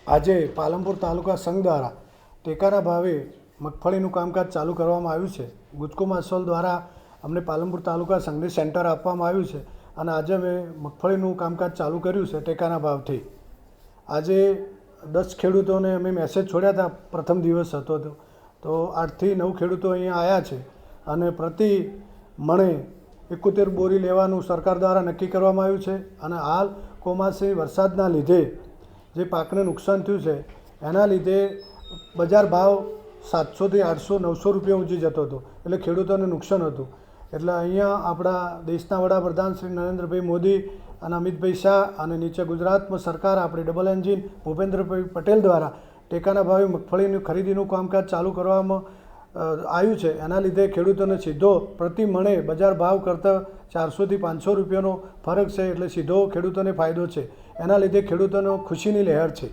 આજે પાલનપુર તાલુકા સંઘ દ્વારા ટેકાના ભાવે મગફળીનું કામકાજ ચાલુ કરવામાં આવ્યું છે. ગુજકો માસોલ દ્વારા અમને પાલનપુર તાલુકા સંઘને સેન્ટર આપવામાં આવ્યું છે અને આજે અમે મગફળીનું કામકાજ ચાલુ કર્યું છે ટેકાના ભાવથી. આજે 10 ખેડૂતોને અમે મેસેજ છોડ્યા હતા. પ્રથમ દિવસ હતો તો 8 થી 9 ખેડૂતો અહીંયા આવ્યા છે અને પ્રતિ મણે 71 બોરી લેવાનું સરકાર દ્વારા નક્કી કરવામાં આવ્યું છે. અને હાલ કમોસમી વરસાદના લીધે જે પાકને નુકસાન થયું છે એના લીધે બજાર ભાવ 700 થી 800 900 રૂપિયા ઊંચી જતો હતો, એટલે ખેડૂતોને નુકસાન હતું. એટલે અહીંયા આપણા દેશના વડાપ્રધાન શ્રી નરેન્દ્રભાઈ મોદી અને અમિતભાઈ શાહ અને નીચે ગુજરાતમાં સરકાર આપણી ડબલ એન્જિન ભૂપેન્દ્રભાઈ પટેલ દ્વારા ટેકાના ભાવે મગફળીની ખરીદીનું કામકાજ ચાલુ કરવામાં આવ્યું છે. એના લીધે ખેડૂતોને સીધો પ્રતિ મણે બજાર ભાવ કરતાં 400 થી 500 રૂપિયાનો ફરક છે, એટલે સીધો ખેડૂતોને ફાયદો છે. એના લીધે ખેડૂતોનો ખુશીની લહેર છે.